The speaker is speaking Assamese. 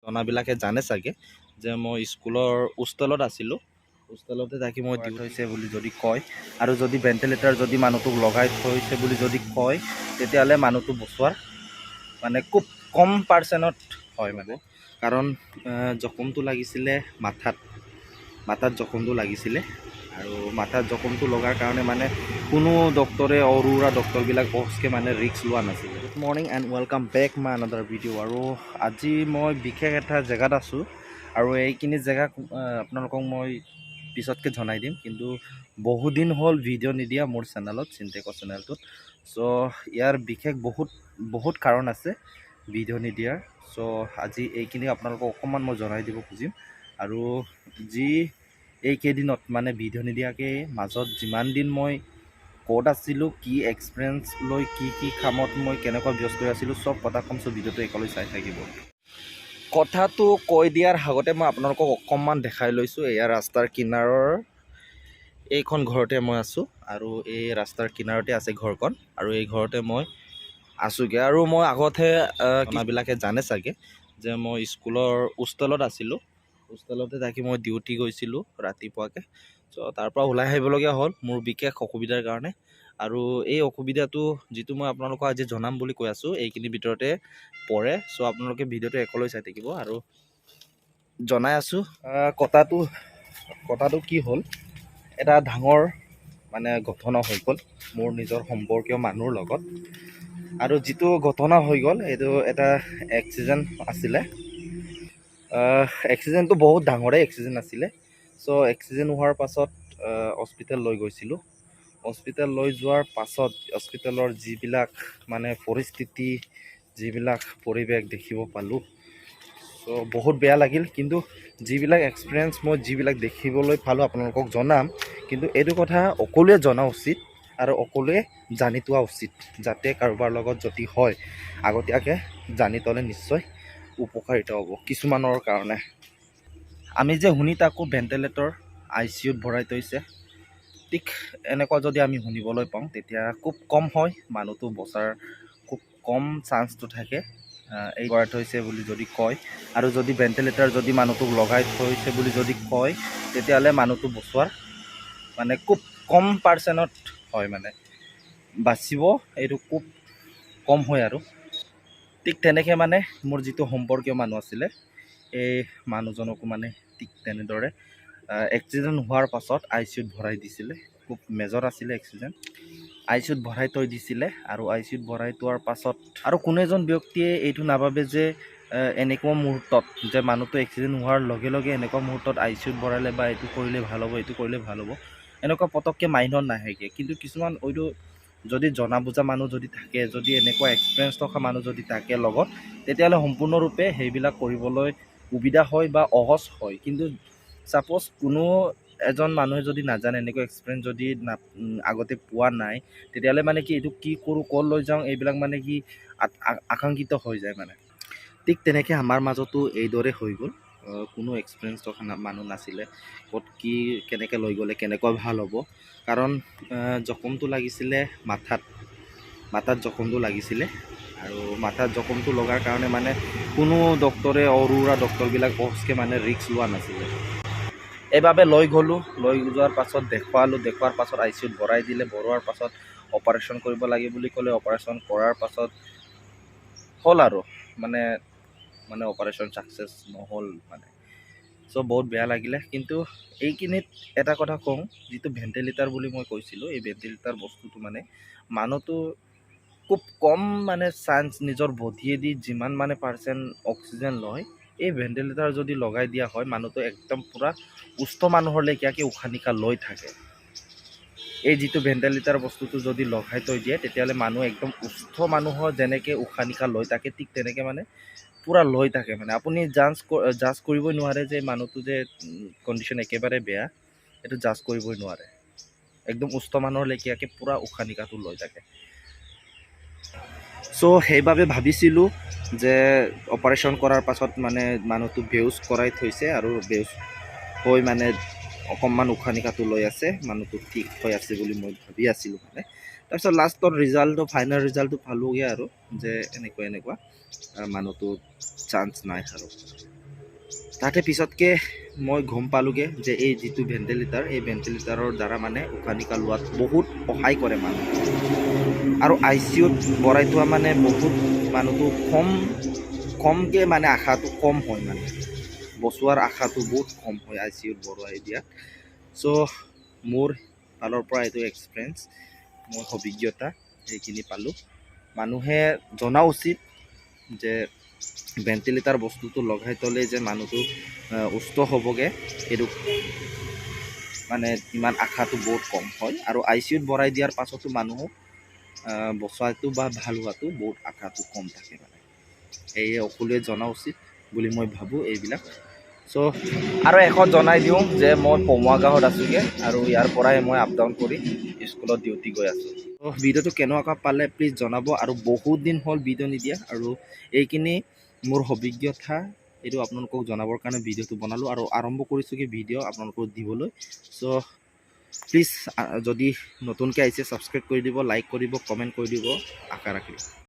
জনাবিলাকে জানে চাগে যে মই স্কুলৰ হোষ্টেলত আছিলোঁ। হোষ্টেলতে থাকি মই ডিউটি হৈছে বুলি যদি কয় আৰু যদি ভেণ্টিলেটাৰ যদি মানুহটোক লগাই থৈছে বুলি যদি কয় তেতিয়াহ'লে মানুহটো বচোৱাৰ মানে খুব কম পাৰ্চেণ্টত হয় মানে। কাৰণ জখমটো লাগিছিলে মাথাত জখমটো লাগিছিলে আৰু মাথাত জখমটো লগাৰ কাৰণে মানে কোনো ডক্টৰে অৰুৰা ডক্টৰবিলাক বহচকৈ মানে ৰিস্ক লোৱা নাছিলে। Good morning and welcome back my another video'. আৰু আজি মই বিশেষ এটা জেগাত আছোঁ আৰু এইখিনি জেগা আপোনালোকক মই পিছতকৈ জনাই দিম, কিন্তু বহুদিন হ'ল ভিডিঅ' নিদিয়া মোৰ চেনেলত, চিনটেকৰ চেনেলটোত। চ' ইয়াৰ বিশেষ বহুত কাৰণ আছে ভিডিঅ' নিদিয়াৰ। চ' আজি এইখিনি আপোনালোকক অকণমান মই জনাই দিব খুজিম। আৰু যি এইকেইদিনত মানে ভিডিঅ' নিদিয়াকৈ মাজত যিমান দিন মই ক'ত আছিলোঁ, কি এক্সপিৰিয়েঞ্চ লৈ কি কামত মই কেনেকুৱা ব্যস্ত আছিলোঁ, চব কথা ক'ম। চ' ভিডিঅ'টো একেলগে চাই থাকিব। কথাটো কৈ দিয়াৰ আগতে মই আপোনালোকক অকণমান দেখাই লৈছোঁ। এয়া ৰাস্তাৰ কিনাৰৰ এইখন ঘৰতে মই আছোঁ আৰু এই ৰাস্তাৰ কিনাৰতে আছে ঘৰখন আৰু এই ঘৰতে মই আছোঁগৈ। আৰু মই আগতে জনাবিলাকে জানে চাগে যে মই স্কুলৰ হোষ্টেলত আছিলোঁ। হোষ্টেলতে থাকি মই ডিউটি গৈছিলোঁ ৰাতিপুৱাকৈ। চ' তাৰপৰা ওলাই আহিবলগীয়া হ'ল মোৰ বিশেষ অসুবিধাৰ কাৰণে। আৰু এই অসুবিধাটো যিটো মই আপোনালোকক আজি জনাম বুলি কৈ আছোঁ এইখিনিৰ ভিতৰতে পৰে। চ' আপোনালোকে ভিডিঅ'টো একেলগে চাই থাকিব। আৰু জনাই আছোঁ কথাটো কি হ'ল, এটা ডাঙৰ মানে ঘটনা হৈ গ'ল মোৰ নিজৰ সম্পৰ্কীয় মানুহৰ লগত। আৰু যিটো ঘটনা হৈ গ'ল এইটো এটা এক্সিডেণ্ট আছিলে। এক্সিডেণ্টটো বহুত ডাঙৰেই এক্সিডেণ্ট আছিলে। চ' এক্সিডেণ্ট হোৱাৰ পাছত হস্পিটেল লৈ গৈছিলোঁ। হস্পিটেল লৈ যোৱাৰ পাছত হস্পিটেলৰ যিবিলাক মানে পৰিস্থিতি, যিবিলাক পৰিৱেশ দেখিব পালোঁ, চ' বহুত বেয়া লাগিল। কিন্তু যিবিলাক এক্সপিৰিয়েঞ্চ মই যিবিলাক দেখিবলৈ পালোঁ আপোনালোকক জনাম, কিন্তু এইটো কথা সকলোৱে জনা উচিত আৰু সকলোৱে জানি থোৱা উচিত, যাতে কাৰোবাৰ লগত যদি হয় আগতীয়াকৈ জানি থ'লে নিশ্চয় উপকাৰিতা হ'ব কিছুমানৰ কাৰণে। আমি যে শুনি থাকোঁ ভেণ্টিলেটৰ ICUত ভৰাই থৈছে, ঠিক এনেকুৱা যদি আমি শুনিবলৈ পাওঁ তেতিয়া খুব কম হয়, মানুহটো বচাৰ খুব কম চান্সটো থাকে। এই ভৰাই থৈছে বুলি যদি কয় আৰু যদি ভেণ্টিলেটাৰ যদি মানুহটোক লগাই থৈছে বুলি যদি কয় তেতিয়াহ'লে মানুহটো বচোৱাৰ মানে খুব কম পাৰ্চেণ্টত হয় মানে, বাচিব এইটো খুব কম হয়। আৰু ঠিক তেনেকৈ মানে মোৰ যিটো সম্পৰ্কীয় মানুহ আছিলে এই মানুহজনকো মানে ঠিক তেনেদৰে এক্সিডেণ্ট হোৱাৰ পাছত ICUত ভৰাই দিছিলে। খুব মেজৰ আছিলে এক্সিডেণ্ট। ICUত ভৰাই থৈ দিছিলে আৰু ICUত ভৰাই থোৱাৰ পাছত আৰু কোনো এজন ব্যক্তিয়ে এইটো নাভাবে যে এনেকুৱা মুহূৰ্তত যে মানুহটো এক্সিডেণ্ট হোৱাৰ লগে লগে এনেকুৱা মুহূৰ্তত ICUত ভৰালে বা এইটো কৰিলে ভাল হ'ব, এইটো কৰিলে ভাল হ'ব, এনেকুৱা পটককৈ মাইণ্ডত নাহেগৈ। কিন্তু কিছুমান এইটো যদি জনা বুজা মানুহ যদি থাকে, যদি এনেকুৱা এক্সপিৰিয়েঞ্চ থকা মানুহ যদি থাকে লগত, তেতিয়াহ'লে সম্পূৰ্ণৰূপে সেইবিলাক কৰিবলৈ সুবিধা হয় বা সহজ হয়। কিন্তু ছাপ'জ কোনো এজন মানুহে যদি নাজানে, এনেকুৱা এক্সপিৰিয়েঞ্চ যদি আগতে পোৱা নাই, তেতিয়াহ'লে মানে কি এইটো কি কৰোঁ, ক'ত লৈ যাওঁ, এইবিলাক মানে কি আকাংক্ষিত হৈ যায় মানে। ঠিক তেনেকৈ আমাৰ মাজতো এইদৰে হৈ গ'ল। কোনো এক্সপিৰিয়েঞ্চ থকা মানুহ নাছিলে, ক'ত কি কেনেকৈ লৈ গ'লে কেনেকুৱা ভাল হ'ব। কাৰণ জখমটো লাগিছিলে মাথাত জখমটো লাগিছিলে আৰু মাথাত জখমটো লগাৰ কাৰণে মানে কোনো ডক্টৰে অৰুৰা ডক্টৰবিলাক বহচকৈ মানে ৰিস্ক লোৱা নাছিলে। এইবাবে লৈ গ'লোঁ, লৈ যোৱাৰ পাছত দেখুৱাৰ পাছত ICUত ভৰাই দিলে। ভৰোৱাৰ পাছত অপাৰেশ্যন কৰিব লাগে বুলি ক'লে। অপাৰেশ্যন কৰাৰ পাছত হ'ল আৰু মানে অপাৰেশ্যন ছাকচেছ নহ'ল মানে। চ' বহুত বেয়া লাগিলে। কিন্তু এইখিনিত এটা কথা কওঁ, যিটো ভেণ্টিলেটাৰ বুলি মই কৈছিলোঁ, এই ভেণ্টিলেটাৰ বস্তুটো মানে মানুহটো খুব কম মানে চান্স নিজৰ বডিয়েদি যিমান মানে পাৰ্চেণ্ট অক্সিজেন লয়, এই ভেণ্টিলেটাৰ যদি লগাই দিয়া হয় মানুহটো একদম পূৰা সুস্থ মানুহৰ লেখীয়াকৈ উশাহ নিশাহ লৈ থাকে। এই যিটো ভেণ্টিলেটাৰ বস্তুটো যদি লগাই থৈ দিয়ে তেতিয়াহ'লে মানুহ একদম সুস্থ মানুহৰ যেনেকৈ উশাহ নিশাহ লৈ থাকে, ঠিক তেনেকৈ মানে পূৰা লৈ থাকে মানে। আপুনি জাজ কৰিবই নোৱাৰে যে মানুহটো যে কণ্ডিশ্যন একেবাৰে বেয়া, এইটো জাজ কৰিবই নোৱাৰে। একদম সুস্থ মানুহৰ লেখীয়াকৈ পূৰা উশাহ নিশাহটো লৈ থাকে। চ' সেইবাবে ভাবিছিলোঁ যে অপাৰেশ্যন কৰাৰ পাছত মানে মানুহটো বেহুচ কৰাই থৈছে আৰু বেহুচ হৈ মানে অকণমান উশাহ নিশাহটো লৈ আছে, মানুহটো ঠিক হৈ আছে বুলি মই ভাবি আছিলোঁ মানে। তাৰপিছত লাষ্টত ফাইনেল ৰিজাল্টটো পালোঁগৈ আৰু যে এনেকুৱা মানুহটো চান্স নাই আৰু। তাতে পিছতকৈ মই গম পালোঁগৈ যে এই যিটো ভেণ্টিলেটাৰ এই ভেণ্টিলেটাৰৰ দ্বাৰা মানে উশাহ নিশাহ লোৱাত বহুত সহায় কৰে মানুহ আৰু ICUত ভৰাই থোৱা মানে বহুত মানুহটো কমকৈ মানে আশাটো কম হয় মানে বচোৱাৰ আশাটো বহুত কম হয় ICUত ভৰাই দিয়াত চ' মোৰ ফালৰ পৰা এইটো এক্সপিৰিয়েঞ্চ মোৰ অভিজ্ঞতা সেইখিনি পালোঁ মানুহে জনা উচিত যে ভেণ্টিলেটাৰ বস্তুটো লগাই থ'লে যে মানুহটো সুস্থ হ'বগৈ সেইটো মানে ইমান আশাটো বহুত কম হয় আৰু ICUত ভৰাই দিয়াৰ পাছতো মানুহক বচোৱাটো বা ভাল হোৱাটো বহুত আশাটো কম থাকে মানে সেয়ে সকলোৱে জনা উচিত বুলি মই ভাবোঁ এইবিলাক চ' আৰু এখন জনাই দিওঁ যে মই পমুৱা গাঁৱত আছোঁগৈ আৰু ইয়াৰ পৰাই মই আপ ডাউন কৰি স্কুলত ডিউটি গৈ আছোঁ ত' ভিডিঅ'টো কেনেকুৱা পালে প্লিজ জনাব আৰু বহুত দিন হ'ল ভিডিঅ' নিদিয়া আৰু এইখিনি মোৰ অভিজ্ঞতা এইটো আপোনালোকক জনাবৰ কাৰণে ভিডিঅ'টো বনালোঁ আৰু আৰম্ভ কৰিছোঁ কি ভিডিঅ' আপোনালোকক দিবলৈ চ' প্লিজ যদি নতুনকৈ আহিছে ছাবস্ক্ৰাইব কৰি দিব লাইক কৰিব কমেণ্ট কৰি দিব আশা ৰাখিলোঁ